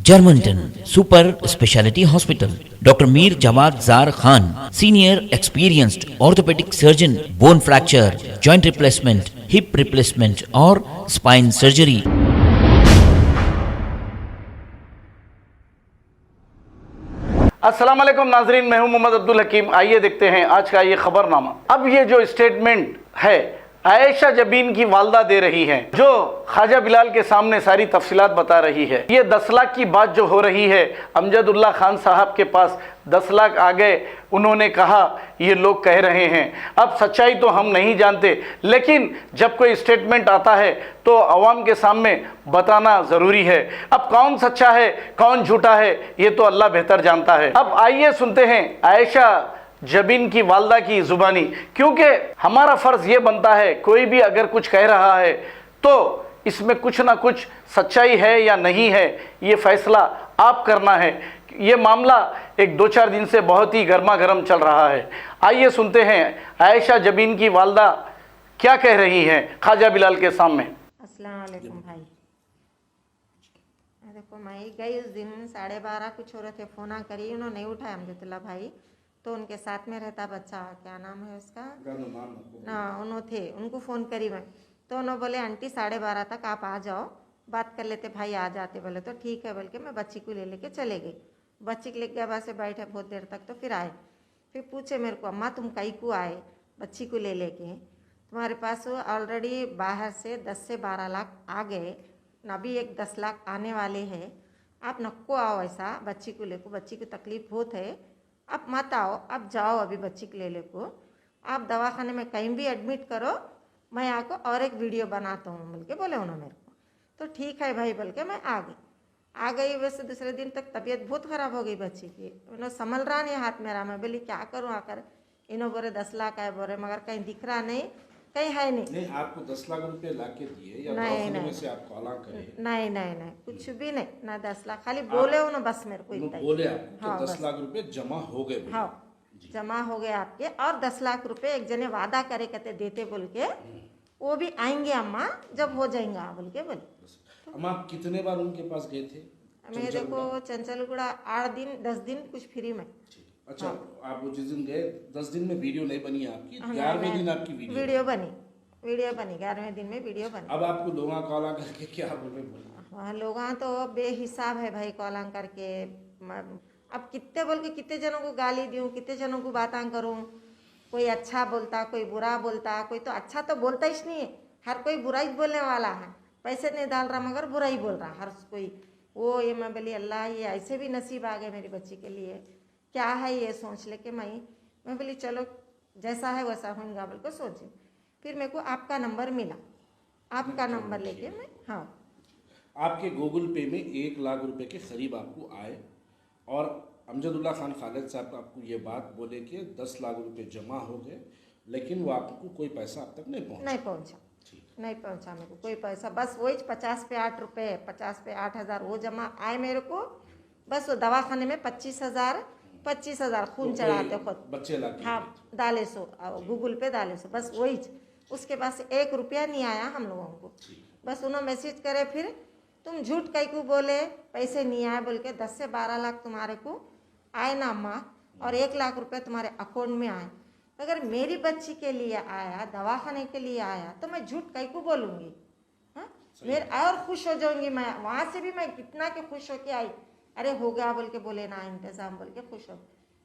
Germantown Super Speciality Hospital. Dr. Mir Jawad Zar Khan, senior experienced orthopedic surgeon, bone fracture, joint replacement, hip replacement or spine surgery. अस्सलाम वालेकुम नाजरीन, मैं हूं मोहम्मद अब्दुल हकीम। आइए देखते हैं आज का ये खबरनामा। अब ये जो स्टेटमेंट है आयशा जबीन की वालदा दे रही हैं, जो ख्वाजा बिलाल के सामने सारी तफसीलात बता रही है। ये 10 लाख की बात जो हो रही है, अमजदुल्ला खान साहब के पास 10 लाख आ गए, उन्होंने कहा, ये लोग कह रहे हैं। अब सच्चाई तो हम नहीं जानते, लेकिन जब कोई स्टेटमेंट आता है तो अवाम के सामने बताना ज़रूरी है। अब कौन सच्चा है कौन झूठा है ये तो अल्लाह बेहतर जानता है। अब आइए सुनते हैं आयशा जबीन की वालदा की ज़ुबानी, क्योंकि हमारा फ़र्ज़ ये बनता है, कोई भी अगर कुछ कह रहा है तो इसमें कुछ ना कुछ सच्चाई है या नहीं है, ये फ़ैसला आप करना है। ये मामला एक 2-4 दिन से बहुत ही गर्मा गर्म चल रहा है। आइए सुनते हैं आयशा जबीन की वालदा क्या कह रही हैं ख्वाजा बिलाल के सामने। अस्सलाम वालेकुम भाई। देखो मैं गई उस दिन 12:30 कुछ हो रहे थे, फ़ोन करी, उन्होंने नहीं उठाया अमजदुल्ला भाई, तो उनके साथ में रहता बच्चा, क्या नाम है उसका, ना उन्होंने थे, उनको फ़ोन करी मैं, तो उन्होंने बोले आंटी 12:30 तक आप आ जाओ, बात कर लेते। भाई आ जाते, बोले तो ठीक है, बल्कि मैं बच्ची को ले लेके चले गई। बच्ची को लेके गया, वहाँ से बैठे बहुत देर तक, तो फिर आए, फिर पूछे मेरे को, अम्मा तुम कहीं को आए बच्ची को ले लेके, तुम्हारे पास ऑलरेडी बाहर से 10 से 12 लाख आ गए, अभी एक 10 लाख आने वाले हैं, आप नको आओ ऐसा बच्ची को लेको, बच्ची को तकलीफ़ बहुत है, आप मत आओ, आप जाओ अभी बच्ची को ले लेको, आप दवाखाने में कहीं भी एडमिट करो, मैं आपको और एक वीडियो बनाता हूँ बोल के बोले उन्होंने मेरे को। तो ठीक है भाई बोल के मैं आ गई। वैसे दूसरे दिन तक तबीयत बहुत ख़राब हो गई बच्ची की, उन्होंने संभल रहा नहीं हाथ मेरा। मैं बोली क्या करूँ आकर, इन्हों बोले 10 लाख है बोले, मगर कहीं दिख रहा नहीं, कहीं है नहीं। आपको 10 लाख रुपए ला के दिए या नहीं में से आपको अलग करे? नहीं कुछ भी नहीं, ना 10 लाख, खाली बोले उन्होंने बस मेरे को इतना ही। बोले आपको हाँ, 10 लाख रुपए जमा हो गए? हाँ जमा हो गए आपके, और 10 लाख रुपए एक जने वादा करे कहते देते बोल के, वो भी आएंगे अम्मा जब हो जाएंगे बोल के बोले। अम्मा आप कितने बार उनके पास गए थे? मैं देखो चंचलगुड़ा 8 दिन 10 दिन कुछ फ्री में। अच्छा हाँ। आप वो जिस दिन गए 10 दिन में वीडियो नहीं बनी आपकी, 11वें दिन आपकी वीडियो बनी 11वें दिन में वीडियो बनी। अब आपको लोग कॉल करके क्या बोले? हाँ लोग तो बेहिसाब है भाई, कॉल करके अब कितने बोल के कितने जनों को गाली दूँ, कितने जनों को बातें करूँ, कोई अच्छा बोलता कोई बुरा बोलता, कोई तो अच्छा तो बोलता ही नहीं है, हर कोई बुरा ही बोलने वाला है, पैसे नहीं डाल रहा मगर बुरा ही बोल रहा हर कोई। वो ये मैं बोली अल्लाह ये ऐसे भी नसीब आ गए मेरी बच्ची के लिए, क्या है ये सोच लेके मैं बोली चलो जैसा है वैसा होगा बोल को सोची। फिर मेरे को आपका नंबर मिला, आपका नंबर लेके मैं हाँ आपके गूगल पे में 1 लाख रुपए के करीब आपको आए, और अमजदुल्ला खान खालिद साहब आपको ये बात बोले कि 10 लाख रुपए जमा हो गए, लेकिन वो आपको कोई पैसा अब तक नहीं पहुंचा मेरे को कोई पैसा, बस वही 50 पे 8 रुपये, 50 पे 8,000 वो जमा आए मेरे को। बस वो दवाखाने में 25,000 खून चढ़ाते खुद बच्चे लाके, हाँ डाले सो गूगल पे डाले सो, बस वही। उसके पास 1 रुपया नहीं आया हम लोगों को। बस उन्होंने मैसेज करे, फिर तुम झूठ कहीं को बोले पैसे नहीं आए बोल के, 10 से 12 लाख तुम्हारे को आए ना अम्मा, और 1 लाख रुपये तुम्हारे अकाउंट में आए। अगर मेरी बच्ची के लिए आया, दवाखाने के लिए आया, तो मैं झूठ कहीं को बोलूँगी? हाँ मेरे और खुश हो जाऊँगी मैं, वहाँ से भी मैं कितना के खुश होके आई, अरे हो गया बोल के बोले ना इंतज़ाम बोल के खुश हो।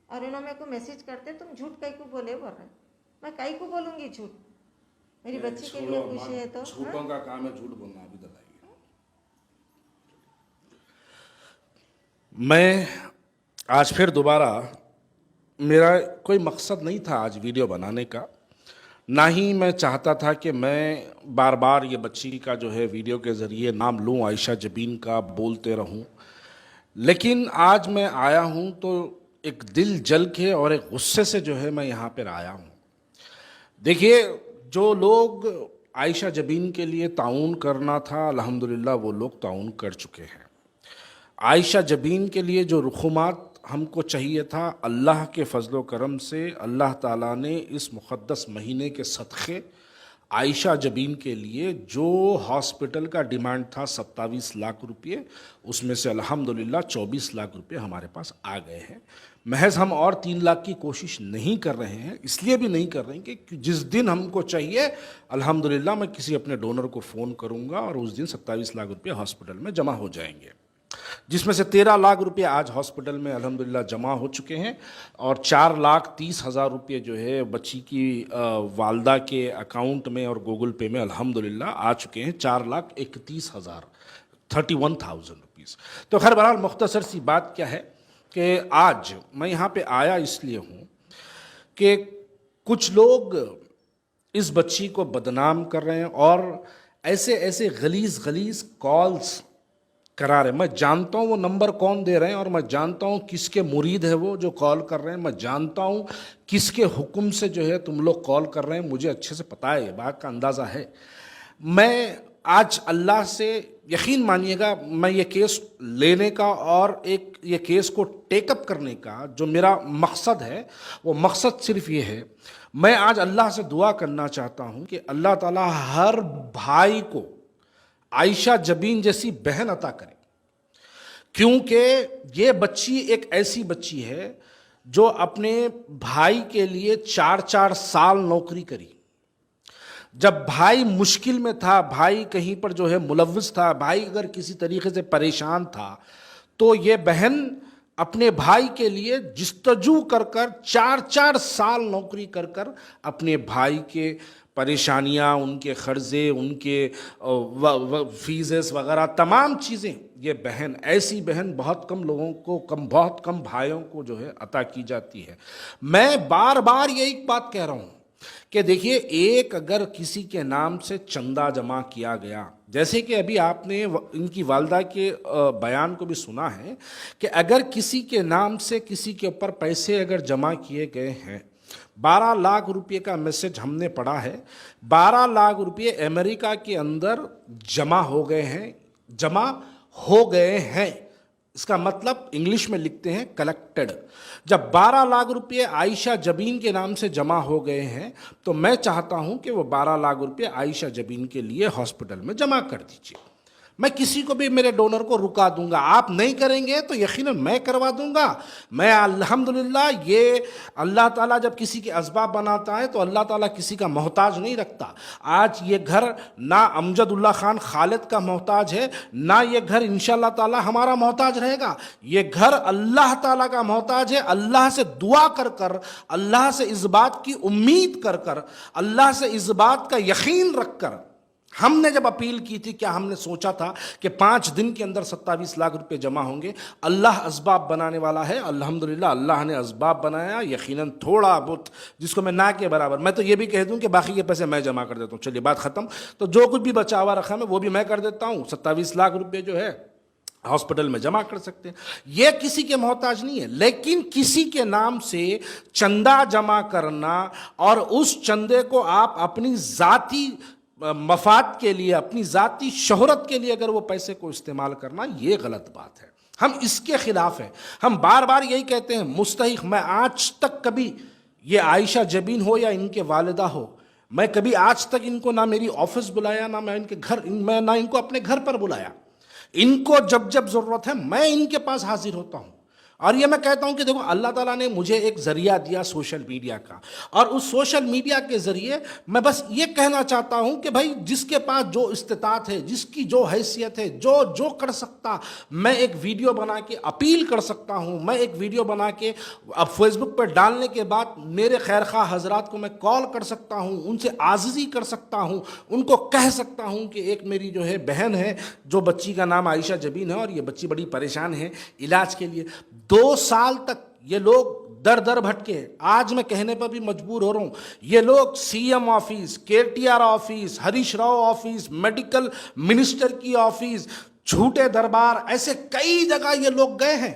और इन्होंने मेरे को मैसेज करते तुम झूठ कहीं को बोल रहे, मैं कहीं को बोलूँगी झूठ? मेरी बच्ची के लिए खुशी है तो झूठों का काम है झूठ बोलना। अभी बताइए, मैं आज फिर दोबारा, मेरा कोई मकसद नहीं था आज वीडियो बनाने का, ना ही मैं चाहता था कि मैं बार बार ये बच्ची का जो है वीडियो के ज़रिए नाम लूँ, आयशा जबीन का बोलते रहूँ। लेकिन आज मैं आया हूँ तो एक दिल जल के और एक गुस्से से जो है मैं यहाँ पर आया हूँ। देखिए जो लोग आयशा जबीन के लिए ताउन करना था, अल्हम्दुलिल्लाह वो लोग ताउन कर चुके हैं। आयशा जबीन के लिए जो रुखुमात हमको चाहिए था, अल्लाह के फजलो करम से अल्लाह ताला ने इस मुक़द्दस महीने के सदक़े عائشہ جبین کے لیے جو ہاسپٹل کا ڈیمانڈ تھا 27 لاکھ روپے، اس میں سے الحمدللہ 24 لاکھ روپے ہمارے پاس آ گئے ہیں۔ محض ہم اور 3 لاکھ کی کوشش نہیں کر رہے ہیں، اس لیے بھی نہیں کر رہے ہیں کہ جس دن ہم کو چاہیے الحمدللہ میں کسی اپنے ڈونر کو فون کروں گا اور اس دن 27 لاکھ روپے ہاسپٹل میں جمع ہو جائیں گے، جس میں سے 13 لاکھ روپے آج ہاسپٹل میں الحمدللہ جمع ہو چکے ہیں، اور 4,30,000 روپے جو ہے بچی کی والدہ کے اکاؤنٹ میں اور گوگل پے میں الحمدللہ آ چکے ہیں، 4,31,000 31,000 روپیز۔ تو خیر بہرحال مختصر سی بات کیا ہے کہ آج میں یہاں پہ آیا اس لیے ہوں کہ کچھ لوگ اس بچی کو بدنام کر رہے ہیں اور ایسے غلیظ کالز کرا رہے ہیں۔ میں جانتا ہوں وہ نمبر کون دے رہے ہیں، اور میں جانتا ہوں کس کے مرید ہے وہ جو کال کر رہے ہیں، میں جانتا ہوں کس کے حکم سے جو ہے تم لوگ کال کر رہے ہیں، مجھے اچھے سے پتہ ہے، بات کا اندازہ ہے۔ میں آج اللہ سے یقین مانیے گا، میں یہ کیس لینے کا اور یہ کیس کو ٹیک اپ کرنے کا جو میرا مقصد ہے، وہ مقصد صرف یہ ہے، میں آج اللہ سے دعا کرنا چاہتا ہوں کہ اللہ تعالیٰ ہر بھائی کو عائشہ جبین جیسی بہن عطا کرے، کیونکہ یہ بچی ایک ایسی بچی ہے جو اپنے بھائی کے لیے 4 سال نوکری کری۔ جب بھائی مشکل میں تھا، بھائی کہیں پر جو ہے ملوث تھا، بھائی اگر کسی طریقے سے پریشان تھا، تو یہ بہن اپنے بھائی کے لیے جستجو کر 4 سال نوکری کر اپنے بھائی کے پریشانیاں، ان کے قرضے، ان کے فیسز وغیرہ تمام چیزیں، یہ بہن، ایسی بہن بہت کم لوگوں کو، بہت کم بھائیوں کو جو ہے عطا کی جاتی ہے۔ میں بار بار یہ ایک بات کہہ رہا ہوں کہ دیکھیے، ایک اگر کسی کے نام سے چندہ جمع کیا گیا، جیسے کہ ابھی آپ نے ان کی والدہ کے بیان کو بھی سنا ہے کہ اگر کسی کے نام سے کسی کے اوپر پیسے اگر جمع کیے گئے ہیں، 12 لاکھ روپے کا میسج ہم نے پڑھا ہے، 12 لاکھ روپے امریکہ کے اندر جمع ہو گئے ہیں، اس کا مطلب انگلش میں لکھتے ہیں کلیکٹڈ۔ جب 12 لاکھ روپے عائشہ جبین کے نام سے جمع ہو گئے ہیں، تو میں چاہتا ہوں کہ وہ 12 لاکھ روپے عائشہ جبین کے لیے ہاسپٹل میں جمع کر دیجیے۔ میں کسی کو بھی میرے ڈونر کو رکا دوں گا، آپ نہیں کریں گے تو یقیناً میں کروا دوں گا۔ میں الحمدللہ، یہ اللہ تعالیٰ جب کسی کے اسباب بناتا ہے تو اللہ تعالیٰ کسی کا محتاج نہیں رکھتا۔ آج یہ گھر نہ امجد اللہ خان خالد کا محتاج ہے، نہ یہ گھر انشاءاللہ تعالیٰ ہمارا محتاج رہے گا۔ یہ گھر اللہ تعالیٰ کا محتاج ہے۔ اللہ سے دعا کر اللہ سے اس بات کی امید کر اللہ سے اس بات کا یقین رکھ کر ہم نے جب اپیل کی تھی، کیا ہم نے سوچا تھا کہ 5 دن کے اندر 27 لاکھ روپے جمع ہوں گے؟ اللہ اسباب بنانے والا ہے، الحمدللہ اللہ نے اسباب بنایا، یقیناً تھوڑا بہت جس کو میں نہ کے برابر، میں تو یہ بھی کہہ دوں کہ باقی کے پیسے میں جمع کر دیتا ہوں، چلیے بات ختم۔ تو جو کچھ بھی بچا ہوا رکھا میں وہ بھی میں کر دیتا ہوں، 27 لاکھ روپے جو ہے ہاسپٹل میں جمع کر سکتے ہیں۔ یہ کسی کے محتاج نہیں ہے، لیکن کسی کے نام سے چندہ جمع کرنا اور اس چندے کو آپ اپنی ذاتی مفاد کے لیے، اپنی ذاتی شہرت کے لیے اگر وہ پیسے کو استعمال کرنا، یہ غلط بات ہے۔ ہم اس کے خلاف ہیں۔ ہم بار بار یہی کہتے ہیں، مستحق، میں آج تک کبھی یہ عائشہ جبین ہو یا ان کے والدہ ہو، میں کبھی آج تک ان کو نہ میری آفس بلایا، نہ میں ان کے گھر، میں نہ ان کو اپنے گھر پر بلایا۔ ان کو جب ضرورت ہے میں ان کے پاس حاضر ہوتا ہوں۔ اور یہ میں کہتا ہوں کہ دیکھو، اللہ تعالیٰ نے مجھے ایک ذریعہ دیا سوشل میڈیا کا، اور اس سوشل میڈیا کے ذریعے میں بس یہ کہنا چاہتا ہوں کہ بھائی جس کے پاس جو استطاعت ہے، جس کی جو حیثیت ہے، جو کر سکتا، میں ایک ویڈیو بنا کے اپیل کر سکتا ہوں، میں ایک ویڈیو بنا کے اب فیس بک پر ڈالنے کے بعد میرے خیرخواہ حضرات کو میں کال کر سکتا ہوں، ان سے عاجزی کر سکتا ہوں، ان کو کہہ سکتا ہوں کہ ایک میری جو ہے بہن ہے، جو بچی کا نام عائشہ جبین ہے، اور یہ بچی بڑی پریشان ہے علاج کے لیے۔ 2 سال تک یہ لوگ در بھٹکے، آج میں کہنے پر بھی مجبور ہو رہا ہوں، یہ لوگ C M office, KTR office, Harish Rao office, medical minister کی آفس، جھوٹے دربار، ایسے کئی جگہ یہ لوگ گئے ہیں۔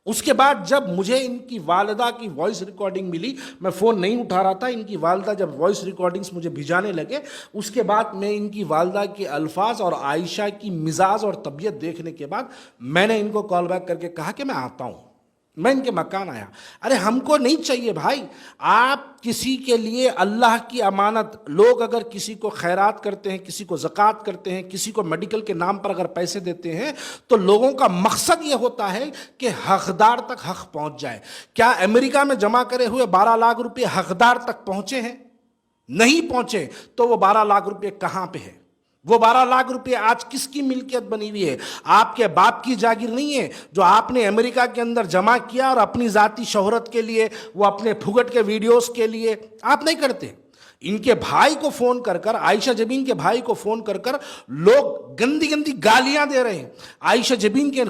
اس کے بعد جب مجھے ان کی والدہ کی وائس ریکارڈنگ ملی، میں فون نہیں اٹھا رہا تھا، ان کی والدہ جب وائس ریکارڈنگز مجھے بھیجانے لگے، اس کے بعد میں ان کی والدہ کے الفاظ اور عائشہ کی مزاج اور طبیعت دیکھنے کے بعد میں نے ان کو کال بیک کر کے کہا کہ میں آتا ہوں، मैं इनके मकान आया। अरे हमको नहीं चाहिए भाई, आप किसी के लिए अल्लाह की अमानत, लोग अगर किसी को खैरात करते हैं, किसी को ज़कात करते हैं, किसी को मेडिकल के नाम पर अगर पैसे देते हैं, तो लोगों का मकसद ये होता है कि हकदार तक हक पहुंच जाए। क्या अमेरिका में जमा करे हुए 12 लाख रुपए हकदार तक पहुंचे हैं? नहीं पहुंचे। तो वो 12 लाख रुपए कहां पे है? वो 12 लाख रुपए आज किसकी मिल्कियत बनी हुई है? आपके बाप की जागीर नहीं है जो आपने अमेरिका के अंदर जमा किया और अपनी जाती शोहरत के लिए, वो अपने फुगट के वीडियोस के लिए आप नहीं करते। इनके भाई को फोन कर कर, आयशा जबीन के भाई को फोन कर कर लोग गंदी गंदी गालियां दे रहे हैं। आयशा जबीन के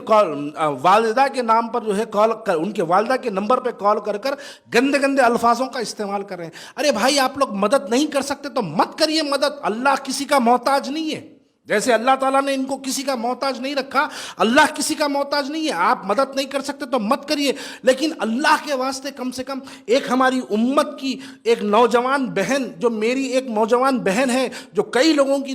वालिदा के नाम पर जो है कॉल कर, उनके वालिदा के नंबर पे कॉल कर कर गंदे गंदे अल्फाजों का इस्तेमाल कर रहे हैं। अरे भाई, आप लोग मदद नहीं कर सकते तो मत करिए मदद। अल्लाह किसी का मोहताज नहीं है। जैसे अल्लाह ताला ने इनको किसी का मोहताज नहीं रखा, अल्लाह किसी का मोहताज नहीं है। आप मदद नहीं कर सकते तो मत करिए, लेकिन अल्लाह के वास्ते कम से कम एक हमारी उम्मत की एक नौजवान बहन, जो मेरी एक नौजवान बहन है, जो कई लोगों की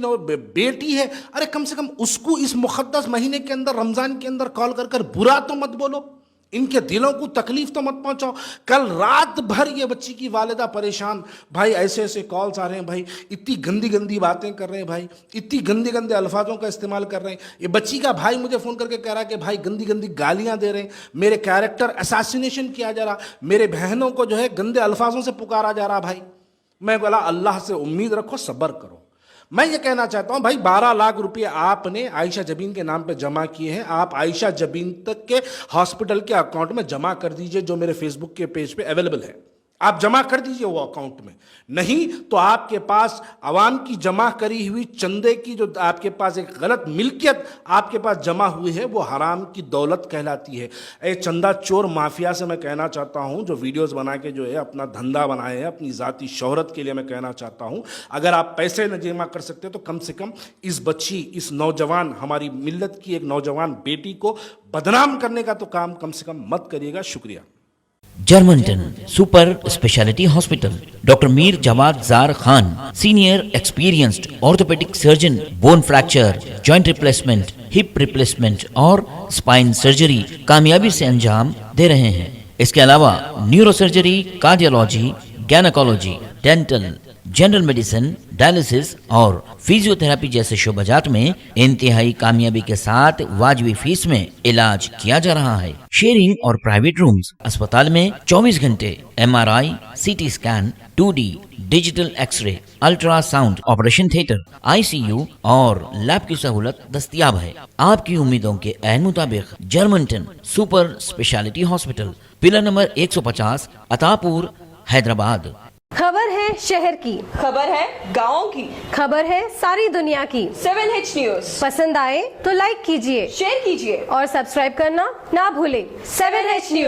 बेटी है, अरे कम से कम उसको इस मुक़द्दस महीने के अंदर, रमज़ान के अंदर कॉल कर कर बुरा तो मत बोलो, इनके दिलों को तकलीफ तो मत पहुंचाओ। कल रात भर ये बच्ची की वालिदा परेशान, भाई ऐसे ऐसे कॉल्स आ रहे हैं, भाई इतनी गंदी गंदी बातें कर रहे हैं, भाई इतनी गंदे गंदे अल्फाजों का इस्तेमाल कर रहे हैं। ये बच्ची का भाई मुझे फ़ोन करके कह रहा है कि भाई गंदी गंदी गालियां दे रहे हैं, मेरे कैरेक्टर असैसिनेशन किया जा रहा, मेरे बहनों को जो है गंदे अल्फाजों से पुकारा जा रहा। भाई मैं बोला अल्लाह से उम्मीद रखो, सब्र करो। मैं ये कहना चाहता हूं भाई, 12 लाख रुपए आपने आयशा जबीन के नाम पे जमा किए हैं, आप आयशा जबीन तक के हॉस्पिटल के अकाउंट में जमा कर दीजिए, जो मेरे फेसबुक के पेज पे अवेलेबल है। आप जमा कर दीजिए वो अकाउंट में। नहीं तो आपके पास आवाम की जमा करी हुई चंदे की जो आपके पास एक गलत मिल्कियत आपके पास जमा हुई है, वो हराम की दौलत कहलाती है। ए चंदा चोर माफिया से मैं कहना चाहता हूं, जो वीडियोस बना के जो है अपना धंधा बनाए हैं, अपनी ज़ाती शोहरत के लिए मैं कहना चाहता हूं, अगर आप पैसे न जमा कर सकते तो कम से कम इस बच्ची, इस नौजवान, हमारी मिल्लत की एक नौजवान बेटी को बदनाम करने का तो काम कम से कम मत करिएगा। शुक्रिया। जर्मनटन super speciality hospital, doctor Mir Jamat Zar Khan, senior experienced orthopaedic surgeon, bone fracture, joint replacement, hip replacement और स्पाइन सर्जरी कामयाबी से अंजाम दे रहे हैं। इसके अलावा neuro surgery, cardiology, gynaecology, dental, general medicine, dialysis और फिजियोथेरेपी जैसे शोबाजात में इंतहाई कामयाबी के साथ वाजिबी फीस में इलाज किया जा रहा है। शेयरिंग और प्राइवेट रूम्स, अस्पताल में 24 घंटे MRI, CT scan, 2D digital x-ray, ultrasound, operation theatre, ICU और लैब की सहूलत दस्तयाब है। आपकी उम्मीदों के ऐन मुताबिक Germanten super speciality hospital, pillar number 150, Attapur, Hyderabad. खबर है शहर की, खबर है गाँव की, खबर है सारी दुनिया की। 7H न्यूज पसंद आए तो लाइक कीजिए, शेयर कीजिए और सब्सक्राइब करना ना भूलें। 7H news.